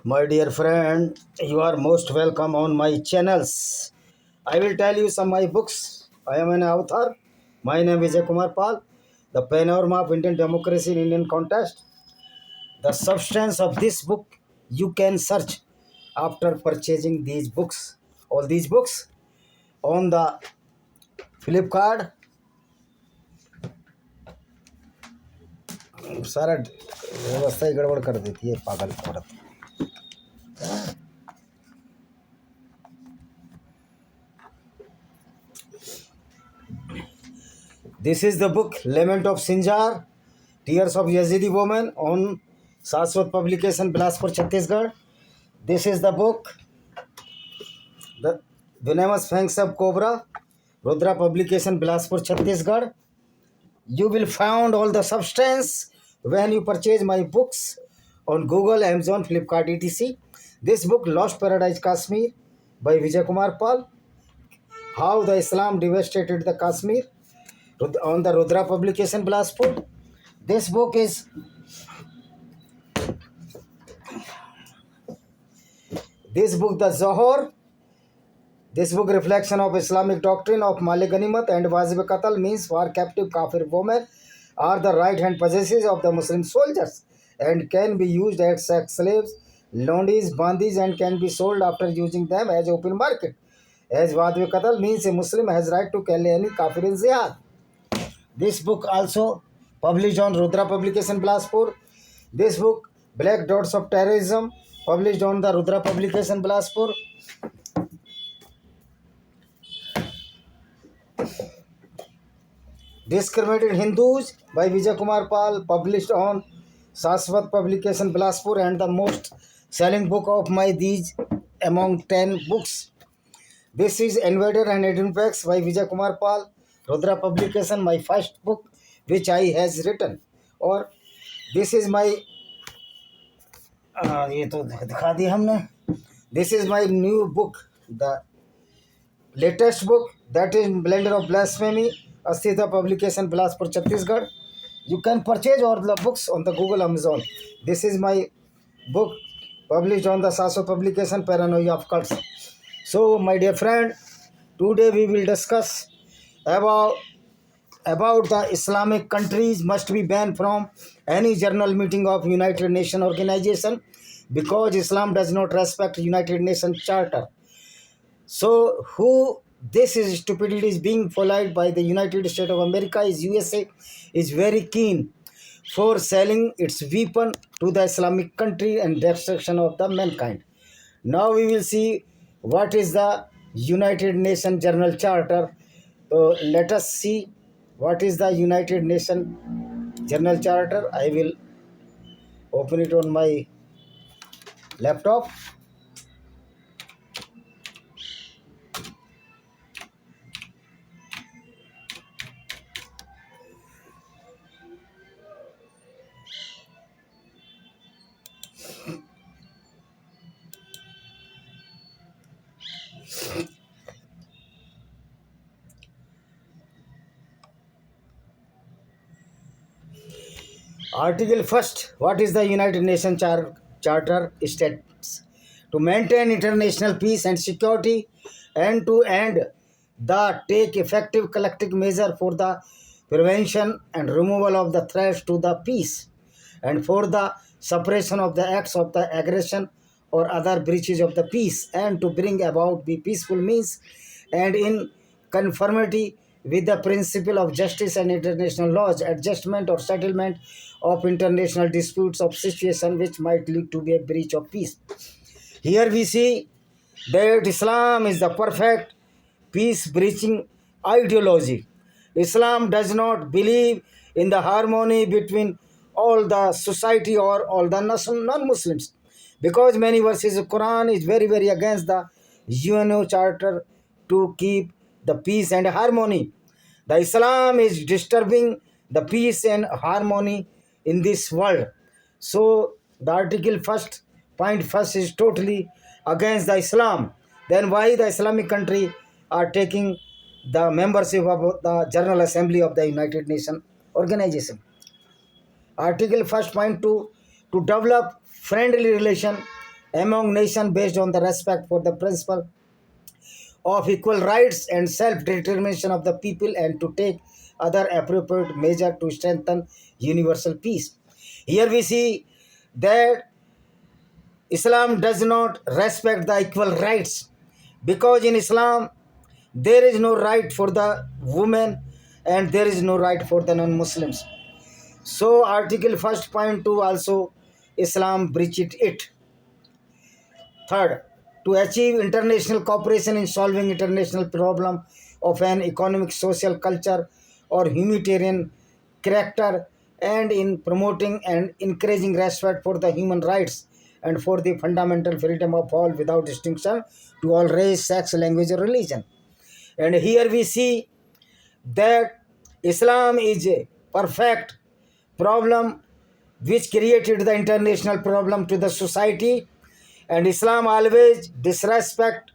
My dear friend, you are most welcome on my channels. I will tell you some of my books. I am an author. My name is Vijay Kumar Pal. The Panorama of Indian Democracy in Indian Context. The substance of this book you can search after purchasing these books. All these books on the Flipkart. सारा व्यवस्था ही गड़बड़ कर देती है पागल औरत. This is the book Lament of Sinjar, Tears of Yazidi Woman on Saswat Publication, Bilaspur, Chhattisgarh. This is the book The Venomous Fangs of Cobra, Rudra Publication, Bilaspur, Chhattisgarh. You will find all the substance when you purchase my books on Google, Amazon, Flipkart, etc. This book, Lost Paradise Kashmir by Vijay Kumar Pal. How the Islam devastated the Kashmir on the Rudra Publication, Bilaspur. This book is the Zohar. This book reflection of Islamic doctrine of Malik Ganimat and Wajib Qatl means for captive Kafir women are the right hand possessions of the Muslim soldiers and can be used as sex slaves, londis, bandis and can be sold after using them as open market. As Wajib Qatl means a Muslim has right to kill any Kafir in jihad. This book also published on Rudra Publication, Bilaspur. This book, Black Dots of Terrorism, published on the Rudra Publication, Bilaspur. Discriminated Hindus by Vijay Kumar Pal, published on Saswat Publication, Bilaspur, and the most selling book of my these among 10 books. This is Invader and Identifacts by Vijay Kumar Pal, Rudra Publication, my first book which I has written. और this is my ये तो दिखा दी हमने. This is my new book, the latest book, that is Blender of Blasphemy, Asthita Publication, Bilaspur, Chhattisgarh. You can purchase all the books on the Google, Amazon. This is my book published on the Saso Publication, Paranoia of Cults. So, my dear friend, today we will discuss about the Islamic countries must be banned from any general meeting of United Nations organization because Islam does not respect United Nations Charter. So, who this is stupidity is being followed by the United States of America is USA is very keen for selling its weapon to the Islamic country and destruction of the mankind. Now we will see what is the United Nations General Charter. So let us see what is the United Nations General Charter. I will open it on my laptop. Article 1st. What is the United Nations Charter states? To maintain international peace and security and to end the take effective collective measure for the prevention and removal of the threats to the peace and for the suppression of the acts of the aggression or other breaches of the peace and to bring about the peaceful means and in conformity with the principle of justice and international laws, adjustment or settlement of international disputes of situation which might lead to be a breach of peace. Here we see that Islam is the perfect peace-breaching ideology. Islam does not believe in the harmony between all the society or all the non-Muslims because many verses of Quran is very, very against the UNO Charter to keep the peace and harmony. The Islam is disturbing the peace and harmony in this world. So the article first is totally against the Islam. Then why the Islamic country are taking the membership of the General Assembly of the United Nations Organization? Article 1.2 to develop friendly relation among nations based on the respect for the principle of equal rights and self-determination of the people, and to take other appropriate measure to strengthen universal peace. Here we see that Islam does not respect the equal rights, because in Islam there is no right for the woman and there is no right for the non-Muslims. So Article first point 2 also Islam breached it. Third, to achieve international cooperation in solving international problem of an economic, social, culture, or humanitarian character, and in promoting and encouraging respect for the human rights and for the fundamental freedom of all without distinction to all race, sex, language, or religion. And here we see that Islam is a perfect problem which created the international problem to the society, and Islam always disrespect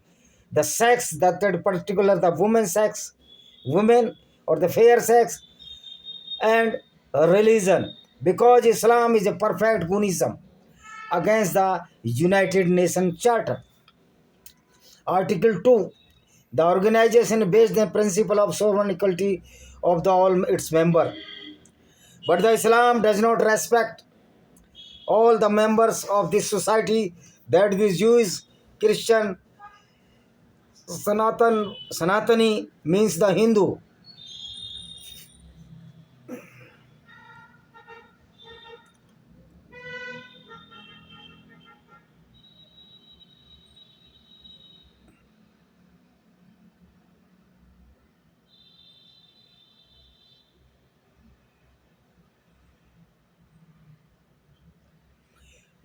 the sex, that particular the woman sex, women or the fair sex, and religion, because Islam is a perfect gunism against the United Nations Charter. Article 2, the organization based on the principle of sovereign equality of the all its member. But the Islam does not respect all the members of this society, that is Jews, Christian, Sanatani means the Hindu.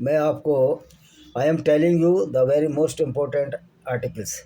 मैं आपको I am telling you the very most important articles.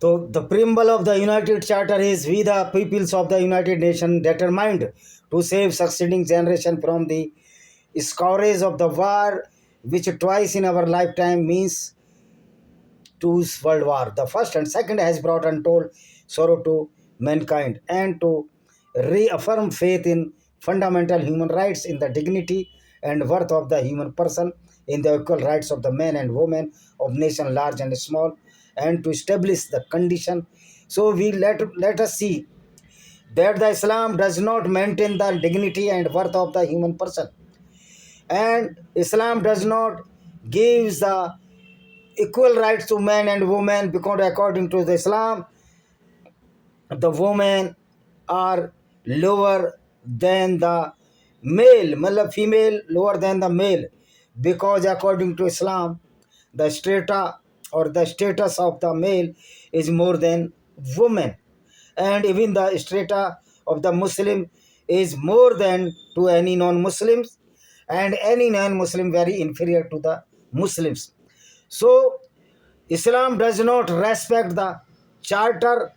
So the preamble of the United Charter is, we the peoples of the United Nations determined to save succeeding generation from the scourge of the war, which twice in our lifetime means two world war. The first and second has brought untold sorrow to mankind, and to reaffirm faith in fundamental human rights, in the dignity and worth of the human person, in the equal rights of the men and women of nation large and small, and to establish the condition. So we let us see that the Islam does not maintain the dignity and worth of the human person, and Islam does not give the equal rights to men and women, because according to the Islam, the women are lower than the male, matlab female lower than the male, because according to Islam, the strata or the status of the male is more than woman, and even the strata of the Muslim is more than to any non-Muslims, and any non-Muslim very inferior to the Muslims. So Islam does not respect the charter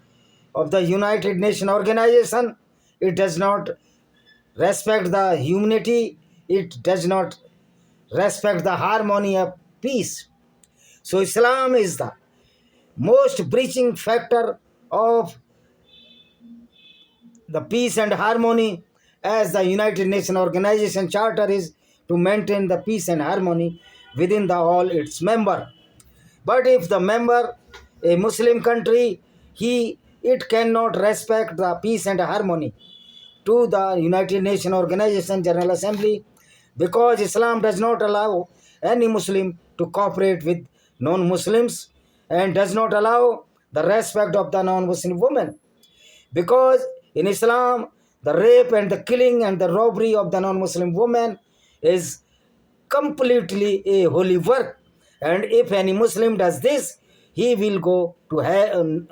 of the United Nations organization. It does not respect the humanity. It does not respect the harmony of peace. So Islam is the most breaching factor of the peace and harmony, as the United Nations organization charter is to maintain the peace and harmony within the all its member. But if the member, a Muslim country, it cannot respect the peace and harmony to the United Nations Organization General Assembly, because Islam does not allow any Muslim to cooperate with non-Muslims, and does not allow the respect of the non-Muslim women, because in Islam the rape and the killing and the robbery of the non-Muslim woman is completely a holy work. And if any Muslim does this, he will go to heaven.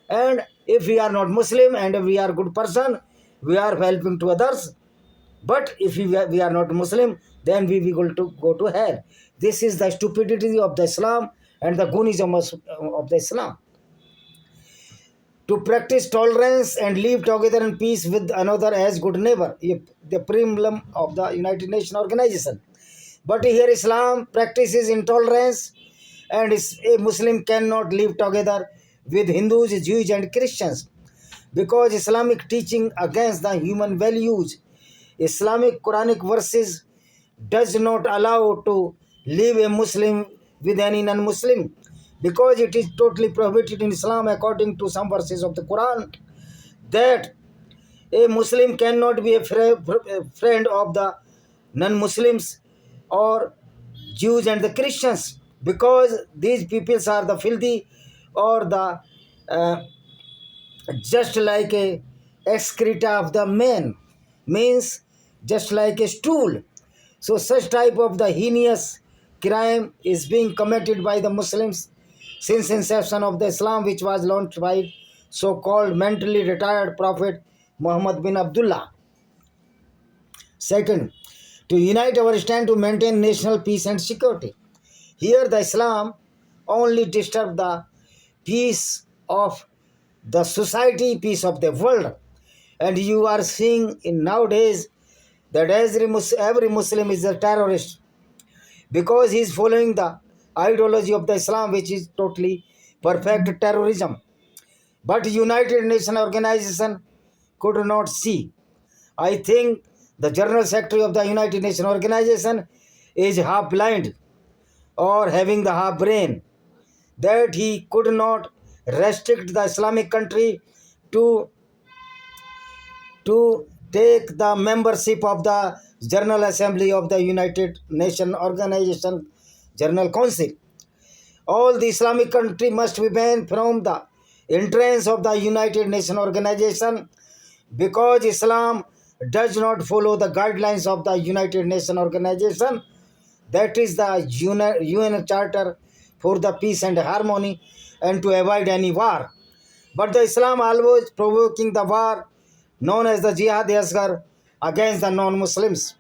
And if we are not Muslim and we are good person, we are helping to others. But if we are not Muslim, then we will go to hell. This is the stupidity of the Islam and the Gunism of the Islam. To practice tolerance and live together in peace with another as good neighbor, the preamble of the United Nations Organization. But here Islam practices intolerance, and a Muslim cannot live together with Hindus, Jews and Christians because Islamic teaching against the human values. Islamic Quranic verses does not allow to live a Muslim with any non-Muslim because it is totally prohibited in Islam according to some verses of the Quran that a Muslim cannot be a friend of the non-Muslims or Jews and the Christians because these peoples are the filthy or the just like a excreta of the man, means just like a stool. So such type of the heinous crime is being committed by the Muslims since inception of the Islam, which was launched by so-called mentally retired Prophet Muhammad bin Abdullah. Second, to unite our stand to maintain national peace and security. Here the Islam only disturb the peace of the society, peace of the world. And you are seeing in nowadays that every Muslim is a terrorist because he is following the ideology of the Islam, which is totally perfect terrorism. But United Nations Organization could not see. I think the General Secretary of the United Nations Organization is half blind or having the half brain, that he could not restrict the Islamic country to take the membership of the General Assembly of the United Nations Organization General Council. All the Islamic country must be banned from the entrance of the United Nations Organization because Islam does not follow the guidelines of the United Nations Organization, that is the UN Charter for the Peace and Harmony and to avoid any war. But the Islam always provoking the war known as the Jihad Asghar against the non-Muslims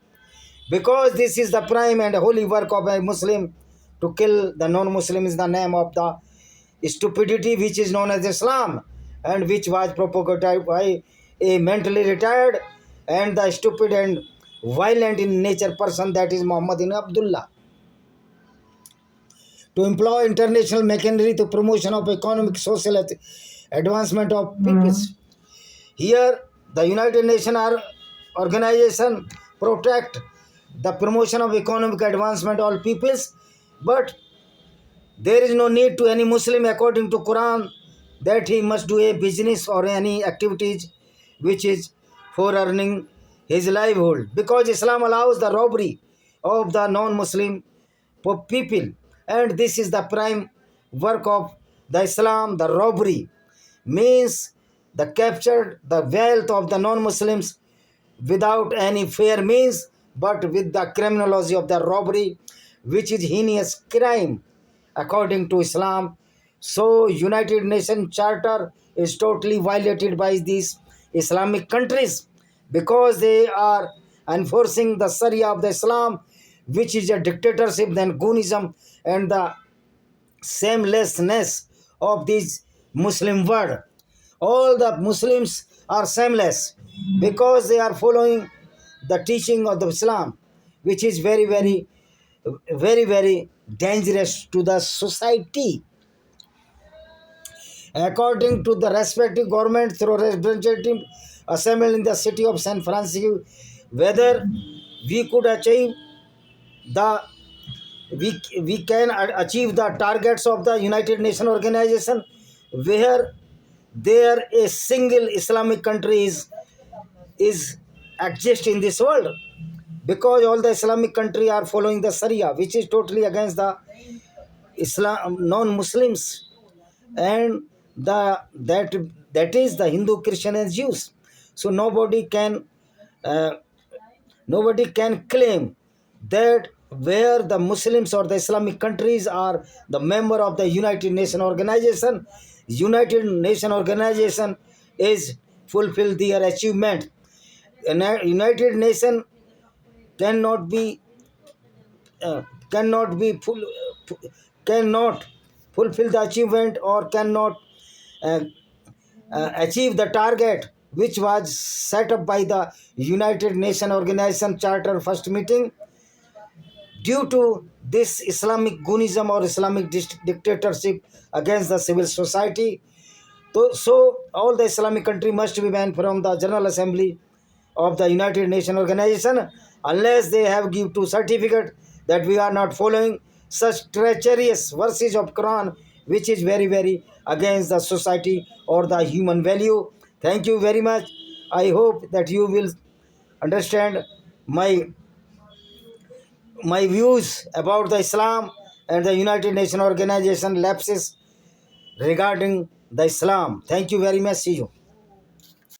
because this is the prime and holy work of a Muslim to kill the non-Muslims in the name of the stupidity which is known as Islam and which was propagated by a mentally retired and the stupid and violent in nature person, that is Muhammad bin Abdullah. To employ international machinery to promotion of economic social advancement of peoples. Here the United Nations Organization protect the promotion of economic advancement of all peoples, but there is no need to any Muslim according to Quran that he must do a business or any activities which is for earning his livelihood because Islam allows the robbery of the non-Muslim people, and this is the prime work of the Islam. The robbery means the captured the wealth of the non-Muslims without any fair means but with the criminology of the robbery, which is heinous crime according to Islam. So United Nations Charter is totally violated by these Islamic countries because they are enforcing the Sharia of the Islam, which is a dictatorship, then Gunism and the shamelessness of this Muslim world. All the Muslims are shameless because they are following the teaching of the Islam, which is very dangerous to the society. According to the respective government through representative assembled in the city of San Francisco, whether we could achieve the we can achieve the targets of the United Nations Organization where there a single Islamic country is exist in this world, because all the Islamic country are following the Sharia, which is totally against the Islam non-Muslims and that is the Hindu, Christian and Jews. So uh, nobody can claim that where the Muslims or the Islamic countries are the member of the United Nations organization, United Nations organization is fulfill their achievement. United Nations cannot be uh, cannot be full cannot fulfill the achievement or cannot uh, achieve the target which was set up by the United Nations Organization Charter first meeting due to this Islamic Gunism or Islamic dictatorship against the civil society. So all the Islamic country must be banned from the General Assembly of the United Nations Organization unless they have give to certificate that we are not following such treacherous verses of Quran which is very very against the society or the human value. Thank you very much. I hope that you will understand my views about the Islam and the United Nations Organization lapses regarding the Islam. Thank you very much. See you.